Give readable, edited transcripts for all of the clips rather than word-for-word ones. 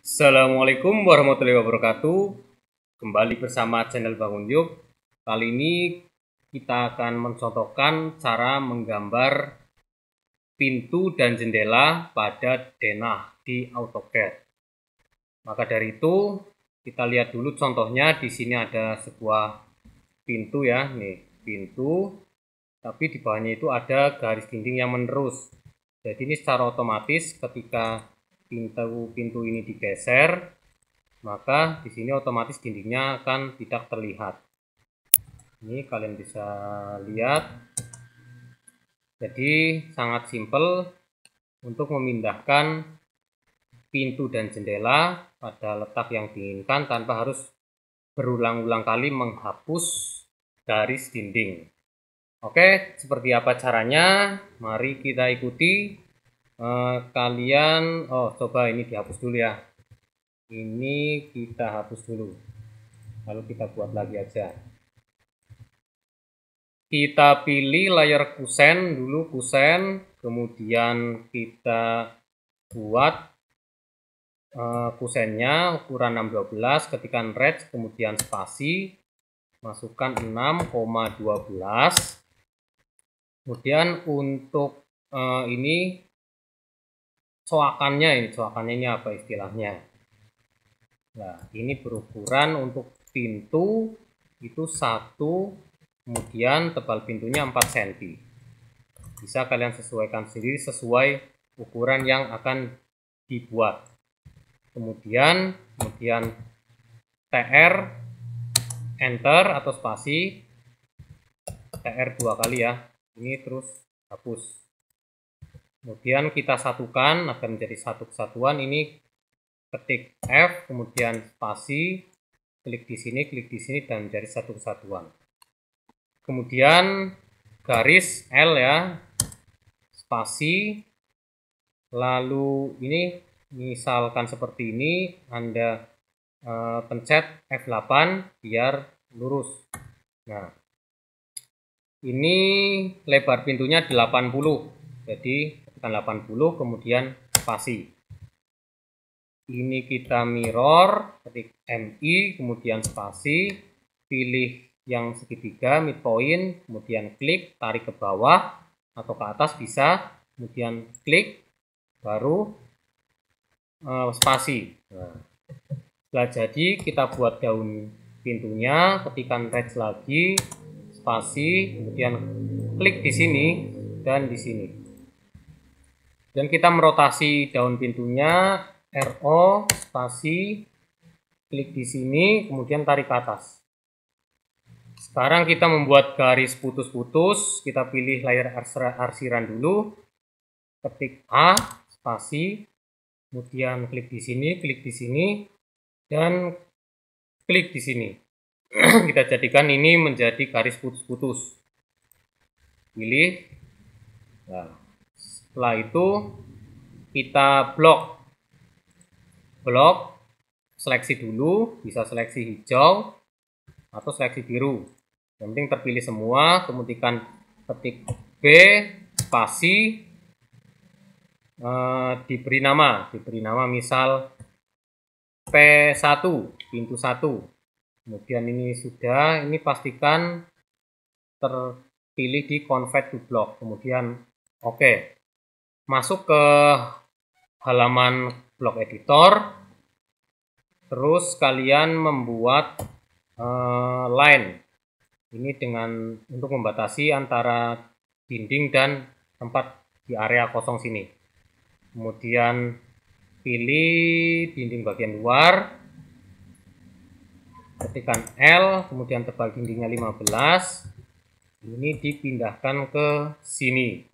Assalamualaikum warahmatullahi wabarakatuh. Kembali bersama channel Bangun Yuk. Kali ini kita akan mencontohkan cara menggambar pintu dan jendela pada denah di AutoCAD. Maka dari itu kita lihat dulu contohnya. Di sini ada sebuah pintu ya, nih pintu. Tapi di bawahnya itu ada garis dinding yang menerus. Jadi ini secara otomatis ketika pintu ini digeser, maka di sini otomatis dindingnya akan tidak terlihat. Ini kalian bisa lihat. Jadi sangat simpel untuk memindahkan pintu dan jendela pada letak yang diinginkan tanpa harus berulang-ulang kali menghapus garis dinding. Oke, seperti apa caranya? Mari kita ikuti. Kalian, coba ini dihapus dulu ya. Ini kita hapus dulu. Lalu kita buat lagi aja. Kita pilih layar kusen dulu, kusen. Kemudian kita buat kusennya ukuran 612, ketikkan red, kemudian spasi, masukkan 6,12. Kemudian untuk ini coakannya ini apa istilahnya? Nah, ini berukuran untuk pintu itu 1, kemudian tebal pintunya 4 cm. Bisa kalian sesuaikan sendiri sesuai ukuran yang akan dibuat. Kemudian TR, enter atau spasi, TR 2 kali ya. Ini terus hapus. Kemudian kita satukan agar menjadi satu kesatuan. Ini ketik F, kemudian spasi, klik di sini dan menjadi satu kesatuan. Kemudian garis L ya, spasi, lalu ini misalkan seperti ini, Anda pencet F8 biar lurus. Nah, ini lebar pintunya 80, jadi tekan 80 kemudian spasi. Ini kita mirror, ketik MI, kemudian spasi, pilih yang segitiga, midpoint, kemudian klik, tarik ke bawah atau ke atas bisa, kemudian klik, baru spasi. Nah, setelah jadi kita buat daun pintunya, ketikkan red lagi, spasi, kemudian klik di sini dan di sini. Dan kita merotasi daun pintunya, RO, spasi, klik di sini, kemudian tarik ke atas. Sekarang kita membuat garis putus-putus, kita pilih layar arsiran dulu, ketik A, spasi, kemudian klik di sini, dan klik di sini. Kita jadikan ini menjadi garis putus-putus. Pilih. Nah, setelah itu kita blok, seleksi dulu, bisa seleksi hijau atau seleksi biru. Yang penting terpilih semua, kemudian ketik B, spasi, diberi nama misal P1, pintu 1. Kemudian ini sudah, ini pastikan terpilih di convert to block, kemudian oke. Masuk ke halaman block editor, terus kalian membuat line ini untuk membatasi antara dinding dan tempat di area kosong sini. Kemudian pilih dinding bagian luar, ketikkan L, kemudian tebal dindingnya 15, ini dipindahkan ke sini.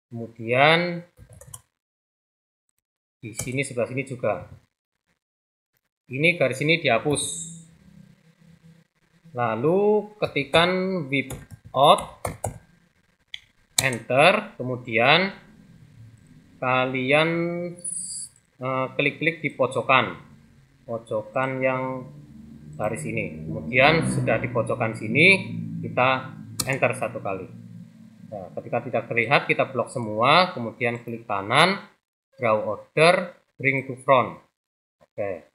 Kemudian di sini sebelah sini juga. Ini garis ini dihapus. Lalu ketikkan whip out, enter, kemudian kalian klik-klik di pojokan yang garis ini. Kemudian sudah di pojokan sini kita enter 1 kali. Nah, ketika tidak terlihat kita blok semua, kemudian klik kanan, draw order, bring to front. Oke.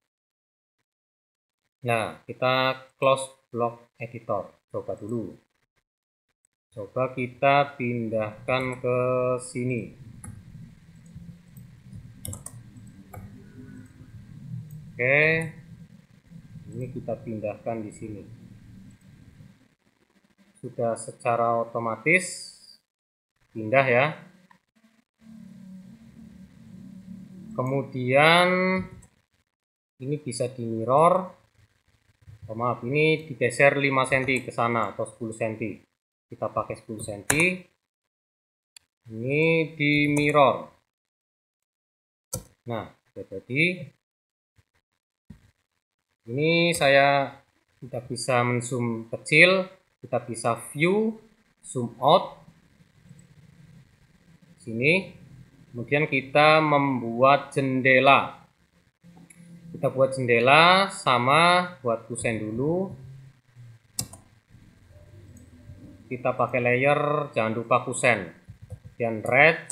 Nah, kita close block editor. Coba dulu. Coba kita pindahkan ke sini. Oke. Ini kita pindahkan di sini. Sudah secara otomatis pindah ya. Kemudian ini bisa di mirror. Oh, maaf, ini digeser 5 cm ke sana atau 10 cm. Kita pakai 10 cm. Ini di mirror. Nah, jadi ini saya tidak bisa men-zoom kecil, kita bisa view, zoom out sini. Kemudian kita membuat jendela. Kita buat jendela sama, buat kusen dulu. Kita pakai layer, jangan lupa kusen. Kemudian red,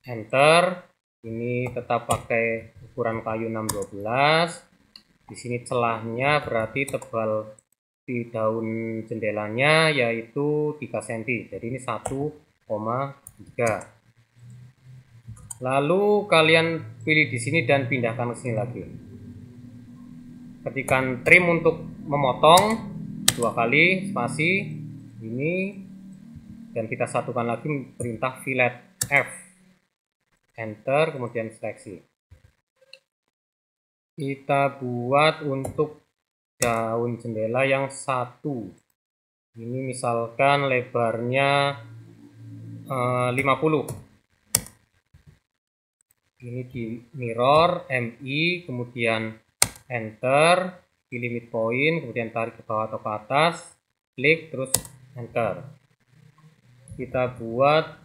enter. Ini tetap pakai ukuran kayu 612. Di sini celahnya berarti tebal di daun jendelanya yaitu 3 cm. Jadi ini 1,3. Lalu kalian pilih di sini dan pindahkan ke sini lagi. Ketikkan trim untuk memotong 2 kali spasi ini, dan kita satukan lagi perintah fillet F, enter, kemudian seleksi. Kita buat untuk daun jendela yang satu. Ini misalkan lebarnya 50. Ini di mirror, MI, kemudian enter, pilih midpoint, kemudian tarik ke bawah atau ke atas, klik, terus enter. Kita buat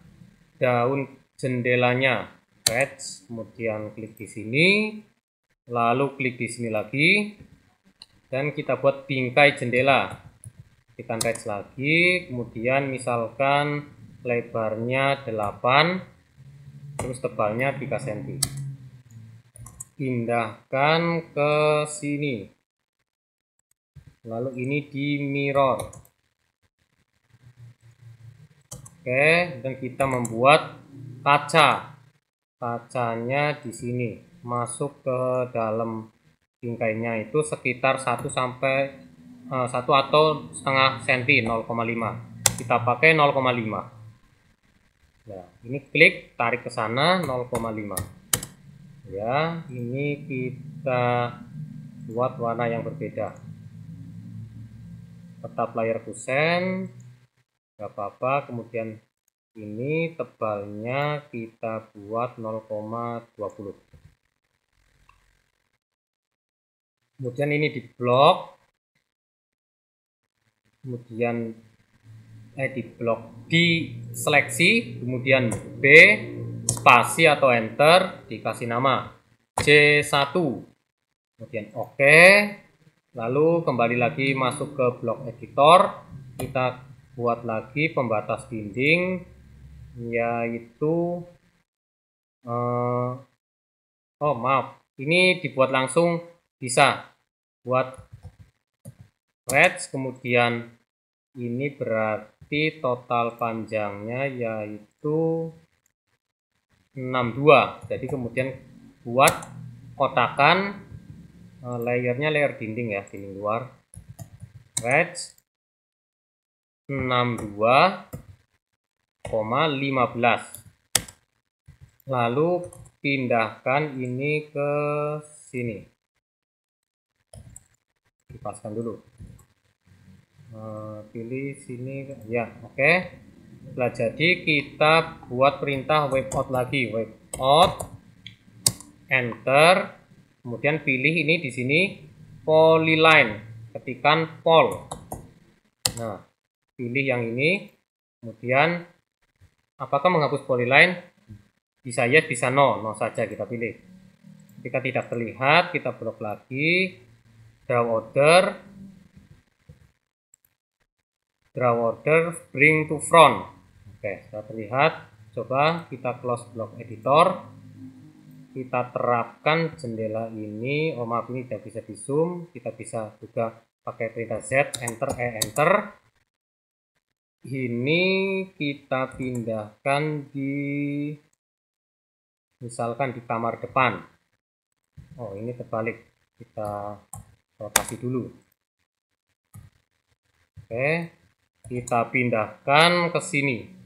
daun jendelanya, patch, kemudian klik di sini, lalu klik di sini lagi, dan kita buat bingkai jendela. Tekan patch lagi, kemudian misalkan lebarnya 8, terus tebalnya 3 cm. Pindahkan ke sini. Lalu ini di mirror. Oke, dan kita membuat kaca. Kacanya di sini masuk ke dalam bingkainya itu sekitar 1 atau setengah cm, 0,5. Kita pakai 0,5. Nah, ini klik, tarik ke sana 0,5. Ya, ini kita buat warna yang berbeda. Tetap layar kusen, gak apa-apa. Kemudian ini tebalnya kita buat 0,20. Kemudian ini di blok. Kemudian di blok di seleksi, kemudian B, spasi atau enter, dikasih nama C1, kemudian OK. Lalu kembali lagi masuk ke blok editor, kita buat lagi pembatas dinding yaitu oh maaf, ini dibuat langsung bisa buat red, kemudian ini berarti total panjangnya yaitu 62. Jadi kemudian buat kotakan, layernya layer dinding ya, dinding luar, red 62,15. Lalu pindahkan ini ke sini, dipaskan dulu. Pilih sini ya, oke. Setelah jadi kita buat perintah wipe out lagi, wipe out, enter, kemudian pilih ini di sini polyline, ketikan pol. Nah, pilih yang ini, kemudian apakah menghapus polyline? Bisa yes, bisa no, no saja kita pilih. Ketika tidak terlihat, kita blok lagi, draw order, bring to front. Oke, sudah terlihat. Coba kita close block editor. kita terapkan jendela ini. Oh maaf, ini tidak bisa di zoom, kita bisa juga pakai perintah Z, enter, enter. Ini kita pindahkan di, misalkan di kamar depan. Oh ini terbalik, kita rotasi dulu. Oke, kita pindahkan ke sini.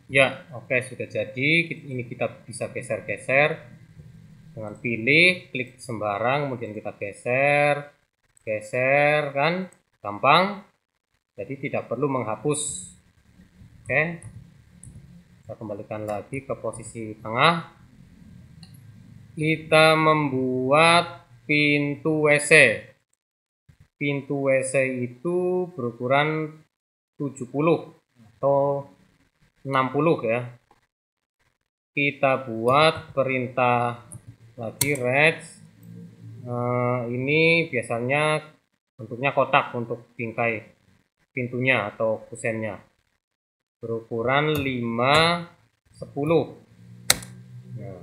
Ya, oke, sudah jadi. Ini kita bisa geser-geser dengan pilih, klik sembarang, kemudian kita geser, geser, kan gampang. Jadi tidak perlu menghapus. Oke, kita kembalikan lagi ke posisi tengah. Kita membuat pintu WC. Pintu WC itu berukuran 70 atau 60 ya. Kita buat perintah lagi reg. Ini biasanya bentuknya kotak untuk bingkai pintunya atau kusennya, berukuran 5, 10. Nah,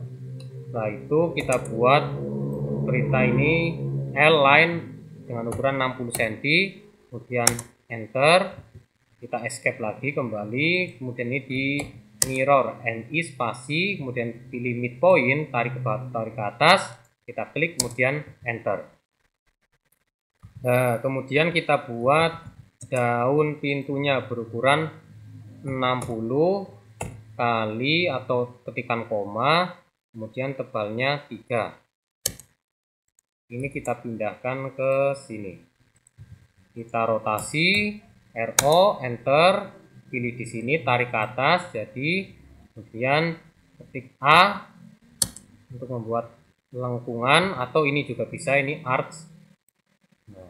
setelah itu kita buat perintah ini L-line dengan ukuran 60 cm, kemudian enter, kita escape lagi kembali, kemudian ini di mirror NI spasi, kemudian pilih midpoint, tarik ke bawah, tarik ke atas, kita klik, kemudian enter. Nah, kemudian kita buat daun pintunya berukuran 60 kali atau ketikan koma, kemudian tebalnya 3. Ini kita pindahkan ke sini. Kita rotasi, RO, enter, pilih di sini, tarik ke atas, jadi kemudian ketik A untuk membuat lengkungan, atau ini juga bisa, ini arch. Nah,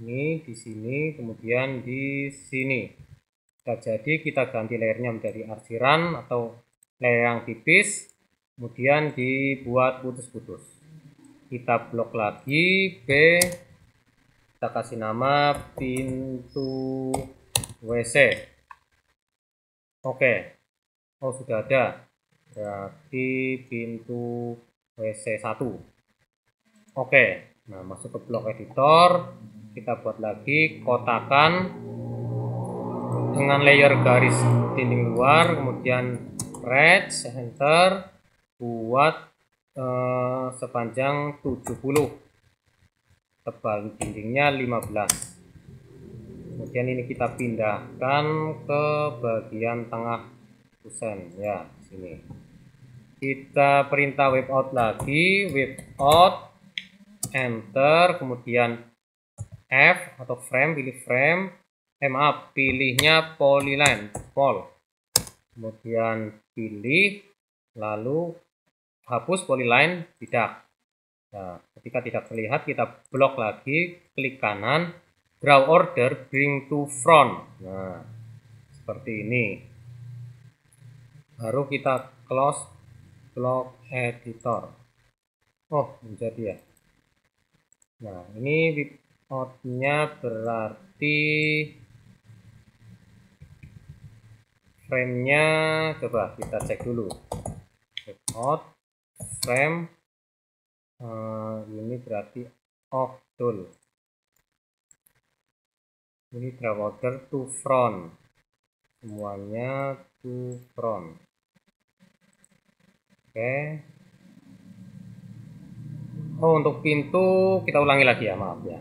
ini di sini, kemudian di sini. Sudah jadi, kita ganti layernya menjadi arsiran atau layer yang tipis, kemudian dibuat putus-putus. Kita blok lagi B, kita kasih nama pintu WC. Oke, oh sudah ada, berarti pintu WC 1. Oke, nah masuk ke blok editor, kita buat lagi kotakan dengan layer garis dinding luar, kemudian reg, enter, buat sepanjang 70, tebal dindingnya 15. Kemudian ini kita pindahkan ke bagian tengah kusen ya, sini. Kita perintah wave out lagi, wave out, enter, kemudian F atau frame, pilih frame, maaf, pilihnya polyline, pol, kemudian pilih, lalu hapus polyline, tidak. Nah, ketika tidak terlihat, kita blok lagi, klik kanan, draw order, bring to front. Nah, seperti ini. Baru kita close block editor. Oh, menjadi ya. Nah, ini without-nya berarti frame-nya, coba kita cek dulu. Without frame, ini berarti off tool. Ini draw order to front, semuanya to front. Oke. Oh, untuk pintu kita ulangi lagi ya, maaf ya.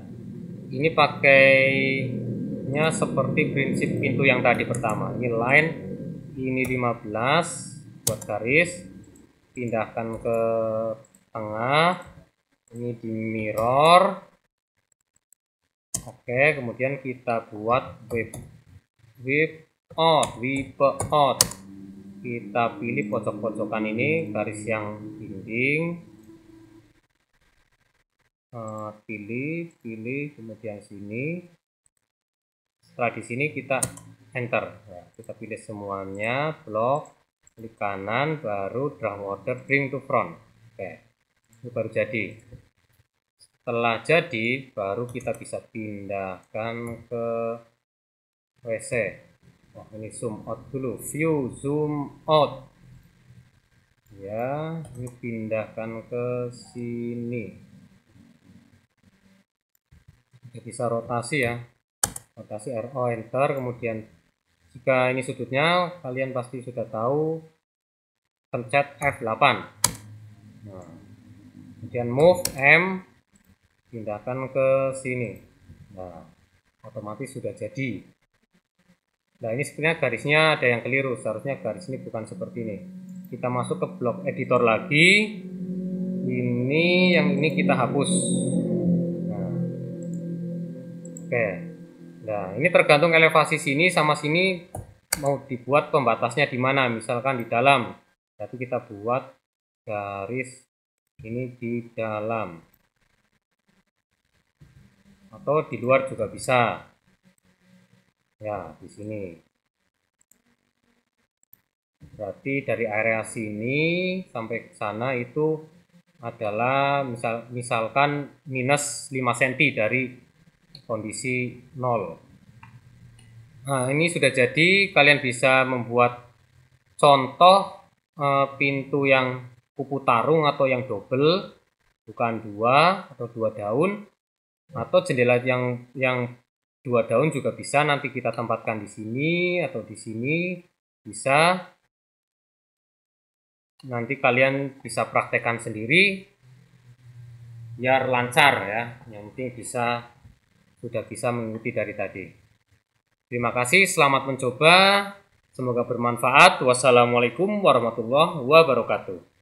Ini pakainya seperti prinsip pintu yang tadi pertama. Ini line, ini 15 buat garis, pindahkan ke tengah, ini di mirror. Oke, kemudian kita buat whip out. Kita pilih pojok-pojokan ini, garis yang dinding, pilih, kemudian sini. Setelah di sini kita enter, ya, kita pilih semuanya, blok, klik kanan, baru draw order, bring to front. Oke, ini baru jadi. Setelah jadi, baru kita bisa pindahkan ke WC. Oh, ini zoom out dulu, view zoom out. Ya, ini pindahkan ke sini. Bisa rotasi ya, rotasi RO enter. Kemudian jika ini sudutnya kalian pasti sudah tahu, pencet F8. Nah, kemudian move M, pindahkan ke sini. Nah, otomatis sudah jadi. Nah, ini sebenarnya garisnya ada yang keliru, seharusnya garis ini bukan seperti ini. Kita masuk ke blok editor lagi, ini yang ini kita hapus. Nah, oke. Nah, ini tergantung elevasi sini sama sini mau dibuat pembatasnya di mana. Misalkan di dalam, berarti kita buat garis ini di dalam, atau di luar juga bisa. Ya, di sini. Berarti dari area sini sampai ke sana itu adalah misalkan minus 5 cm dari kondisi 0. Nah, ini sudah jadi. Kalian bisa membuat contoh pintu yang kupu tarung atau yang double, bukan 2 atau 2 daun, atau jendela yang 2 daun juga bisa. Nanti kita tempatkan di sini atau di sini bisa. Nanti kalian bisa praktekkan sendiri biar lancar ya. Yang penting sudah bisa mengikuti dari tadi. Terima kasih, selamat mencoba. Semoga bermanfaat. Wassalamualaikum warahmatullahi wabarakatuh.